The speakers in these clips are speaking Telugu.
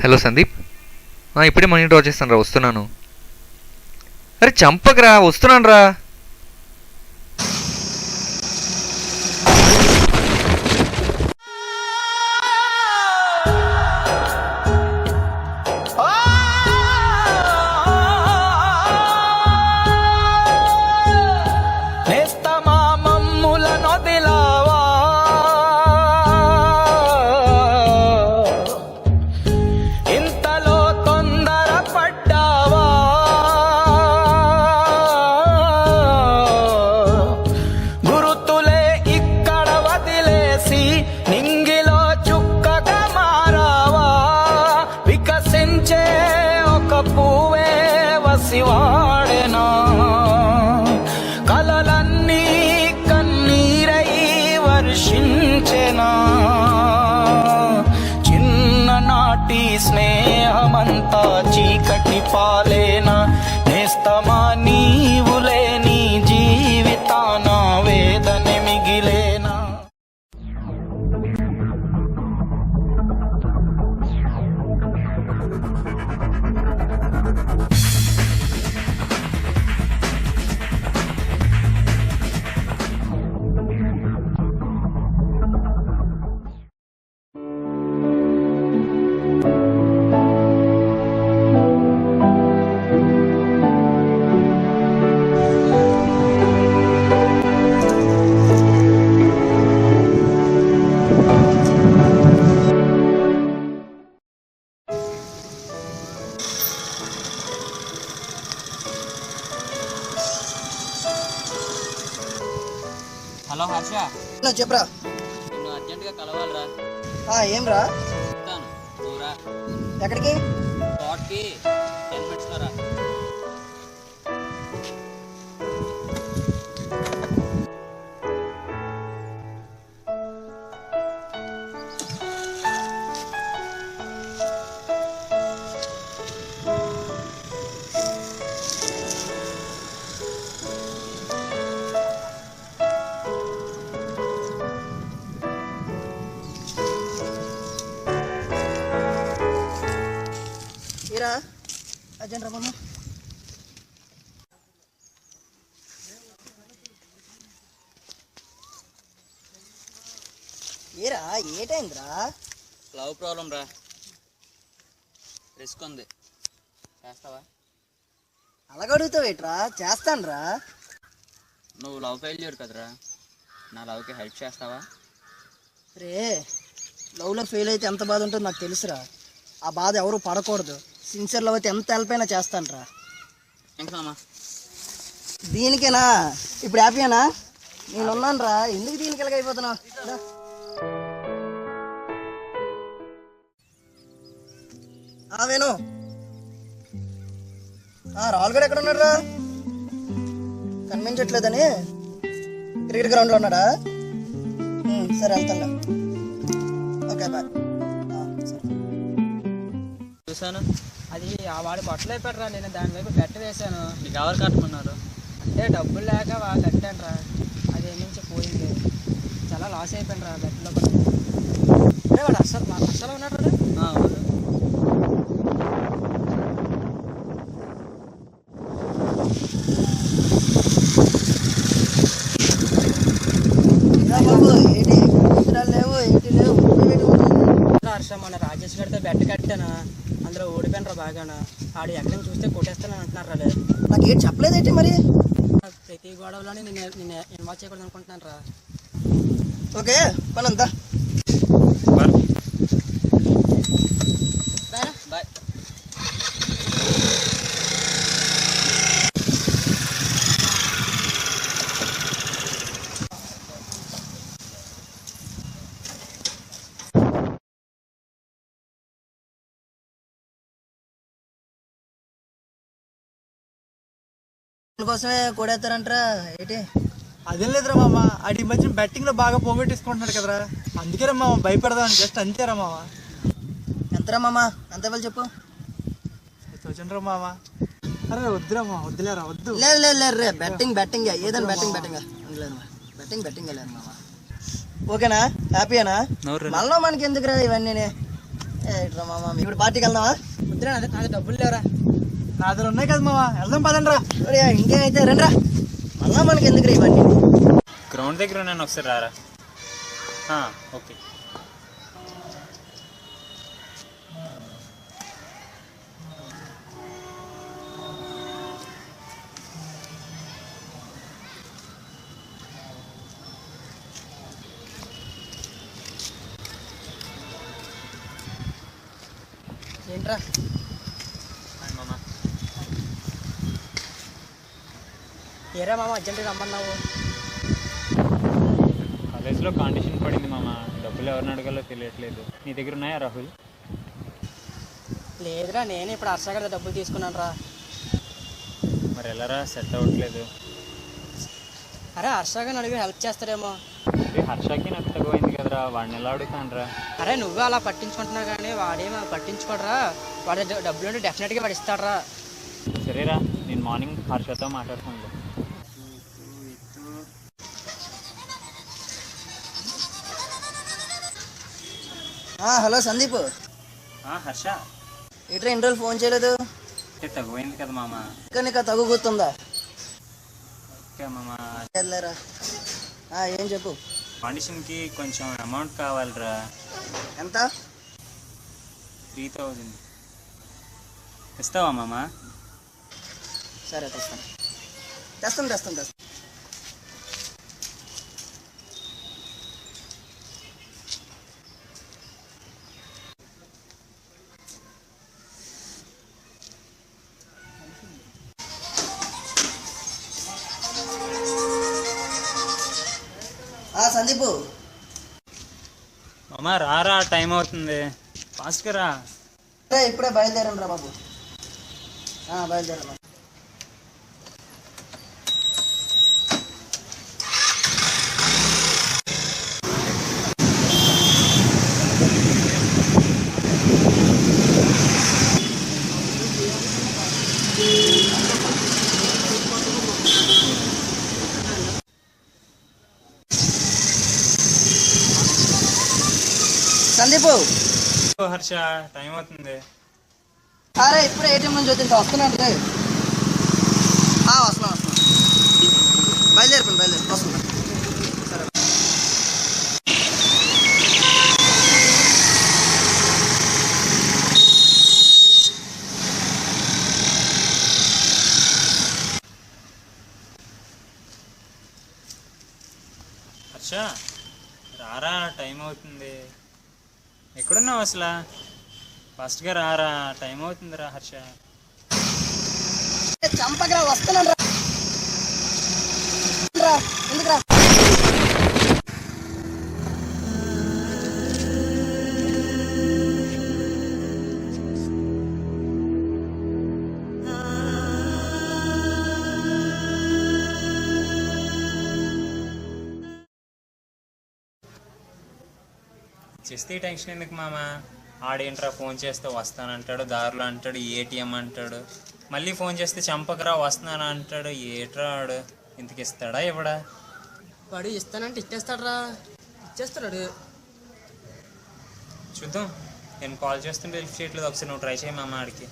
హలో సందీప్, ఇప్పుడే మనీ డ్రా చేస్తాను రా, వస్తున్నాను. అరే చంపకరా, వస్తున్నాను రా. వాడెనా కలలన్నీ కన్నీరై వర్షించెనా, చిన్ననాటి స్నేహమంతా చీకటి పాలేనా, నేస్తమా నీవు లేని జీవితాన వేదన మిగిలేనా. హలో హర్ష, చెప్పరా. నేను అర్జెంటుగా కలవాలరా. ఏం రా? చెప్తాను, దూరా. ఎక్కడికి? స్పాట్కి 10 minutes రా. ఏరా అర్జెంట్ రా మమ్మ. ఏరా ఏటైందిరా? లవ్ ప్రాబ్లం రా, రిస్క్ ఉంది, చేస్తావా? అలాగడుగుతావేట్రా? చేస్తాను రా. నువ్వు లవ్ ఫెయిల్యూర్ కదరా, నా లవ్కి హెల్ప్ చేస్తావా? రే, లవ్లో ఫెయిల్ అయితే ఎంత బాధ ఉంటుందో నాకు తెలుసురా. ఆ బాధ ఎవరు పడకూడదు. సిన్సియర్ లవ్ అయితే ఎంత హెల్ప్ అయినా చేస్తాను రా. ఇంకమ్మా దీనికేనా ఇప్పుడు హ్యాపీనా? నేనున్నాను రా, ఎందుకు దీనికి ఎలాగైపోతున్నావు? వేణు, రాహుల్ గడు ఎక్కడ ఉన్నాడు రా? కనిపించట్లేదని క్రికెట్ గ్రౌండ్లో ఉన్నాడా? సరే వెళ్తాను. Okay bye. చూసాను, అది ఆ వాడు బట్టలు అయిపోయారా, నేను దాని వైపు బెట్ట వేసాను. నీకు ఎవరు కట్టమన్నారు? అంటే డబ్బులు లేక కట్టాను రా, అది నుంచి పోయింది. చాలా లాస్ అయిపోయాను రా బెట్టలో కూడా. అంటే వాడు అస్సలు ఉన్నాడు రా. అవును. హర్ష, మన రాజేష్ గారితో బెట్ట కట్టాను, అందులో ఓడిపోయాను రా బాగాను. ఆడు ఎక్కడైనా చూస్తే కొట్టేస్తానని అంటున్నారు రా. నాకు ఏం చెప్పలేదేంటి మరి? ప్రతి గొడవలోనే నేను ఇన్వాల్వ్ చేయకూడదు అనుకుంటున్నాను రా. ఓకే పనంతా బాయ్. కోసమే కొడేస్తారంటారా ఏంటి? అదేం లేదురా మామ, ఆడి మధ్య బెట్టింగ్ లో బాగా పోగొట్టేసుకుంటున్నాడు కదరా, అందుకేరా మామ భయపడదామని, జస్ట్ అంతేరా మామ. ఎంతరా మామ? ఎంత ఇవ్వాలి చెప్పు. 1000 రా మామ. అరే వద్దురా మామ, వద్దులేరా, వద్దు. లేదు లేదు లేదు రే, బెట్టింగ్ ఏదైనా బెట్టింగ్ లేదు బెట్టింగ్ లేదు మామ. ఓకేనా? హ్యాపీనా? మళ్ళీ మనకి ఎందుకురా ఇవన్నీ? ఏట్రా మామ ఇప్పుడు పార్టీకి వెళ్దామా? వద్దురా నాది డబ్బులు లేవరా. నా దగ్గర ఉన్నాయి కదా మామ, వెళ్దాం పదండి రా. ఒరే, ఇంకేమైతే రండిరా. మళ్ళా మనకి ఎందుకు ఇవన్నీ? గ్రౌండ్ దగ్గర ఉన్నాను, ఒకసారి రారా. ఓకే. ఏంట్రా మామ ఏరా మామ అర్జెంటుగా రమ్మన్నావు? కాలేజ్లో కాండిషన్ పడింది మామ, డబ్బులు ఎవరిని అడగాలో తెలియట్లేదు. నీ దగ్గర ఉన్నాయా రాహుల్? లేదురా, నేను ఇప్పుడు హర్ష గారి డబ్బులు తీసుకున్నాను రా. మరి ఎలారా, సెట్ అవ్వట్లేదు. అరే హర్ష గారిని అడిగి హెల్ప్ చేస్తారేమో. హర్షకి నాకు తగ్గిపోయింది కదరా, వాడిని ఎలా అడుగుతాను రా? అరే నువ్వే అలా పట్టించుకుంటున్నావు కానీ వాడేమో పట్టించుకోడరా. వాడి డబ్బులు ఉంటే డెఫినెట్గా వాడు ఇస్తాడరా. సరేరా, నేను మార్నింగ్ హర్షతో మాట్లాడుతాను. హలో సందీప్. హర్ష ఏట్రా ఇన్ని రోజులు ఫోన్ చేయలేదు? తగ్గిపోయింది కదా మామ. ఇంకా నీకు తగ్గు గుర్తుందా? ఓకే మామ. లేరా. ఏం చెప్పు. కాండిషన్కి కొంచెం అమౌంట్ కావాలిరా. ఎంత? 3000 ఇస్తావా మామ? సరే తెస్తాను. సందీప్. మామ రారా, టైం అవుతుంది, ఫాస్ట్గా రా. ఇప్పుడే బయలుదేరండి రా బాబు. బయలుదేరా. సందీప్. హర్ష టైం అవుతుంది. అరే ఇప్పుడే ఏటీఎం నుంచి వచ్చింది, వస్తున్నాను రే. వస్తున్నా. బయలుదేరిపోయింది, వస్తున్నా. సరే. హర్ష రారా, టైం అవుతుంది. ఎక్కడున్నావు అసలు? ఫాస్ట్గా రారా, టైం అవుతుందిరా హర్ష. చంపకరా, వస్తున్నాను రా. ఎందుకురా? చేస్తే టెన్షన్ ఎందుకు మామ? ఆడేంట్రా ఫోన్ చేస్తే వస్తానంటాడు, దారిలో అంటాడు ఏటీఎం అంటాడు, మళ్ళీ ఫోన్ చేస్తే చంపకరా వస్తున్నాను అంటాడు. ఏట్రా ఆడు, ఇంతకి ఇస్తాడా ఇవ్వడా? వాడు ఇస్తానంటే ఇచ్చేస్తాడరా. ఇచ్చేస్తాడు. చూద్దాం. నేను కాల్ చేస్తుంటే లిఫ్ట్ చేయట్లేదు, ఒకసారి నువ్వు ట్రై చేయి మామ ఆడికి.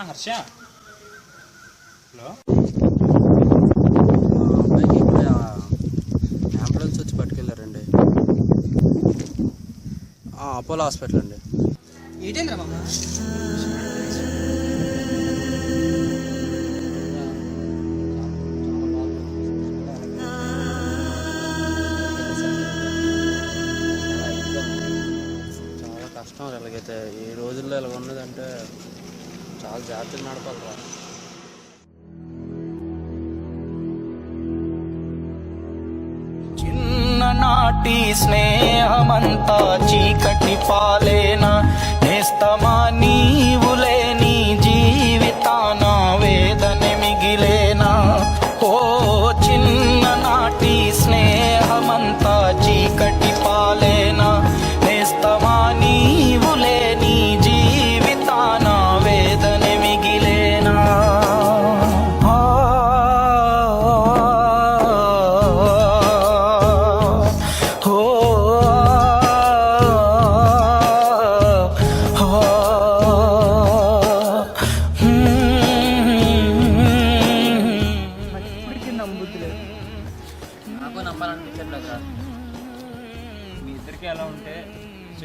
హర్ష, హలో. అబ్బాయికి ఇప్పుడే అంబులెన్స్ వచ్చి పట్టుకెళ్ళారండి. అపోలో హాస్పిటల్ అండి. ఏంటేంద్రా మామ? చాలా కష్టం ఎలాగైతే ఈ రోజుల్లో ఇలా ఉన్నదంటే చాలా జాగ్రత్తగా నడపాలిరా. చిన్ననాటి స్నేహమంతా చీకటి పాలేనా, నేస్తమా నీవు లేని జీవితానా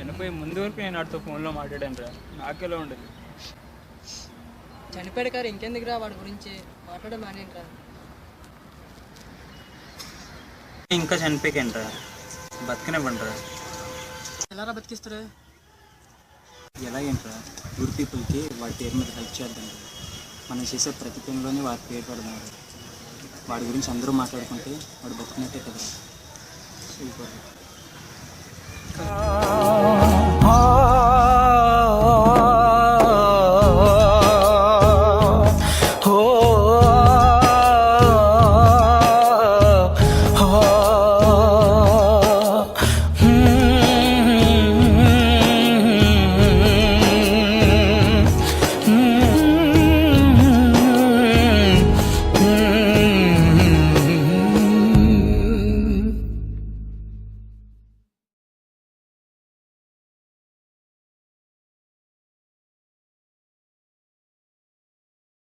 చనిపోయి ముందు వరకు నేను వాడితో ఫోన్లో మాట్లాడాను రా, నాకెలా ఉండదు. చనిపోయాడు కారు ఇంకెందుకురా వాడి గురించి మాట్లాడడం మానేంట్రా. ఇంకా చనిపోయాకంట్రా, బతకనివ్వండిరా. ఎలారా బతికిస్తారు? ఎలాగేంట్రా, గుడ్ పీపుల్కి వాడి పేరు మీద హెల్ప్ చేద్దాం. మనం చేసే ప్రతి పనిలోనే వాడి పేరు పెడదాం. వాడి గురించి అందరూ మాట్లాడుకుంటే వాడు బతుకున్నట్టే కదా. సూపర్.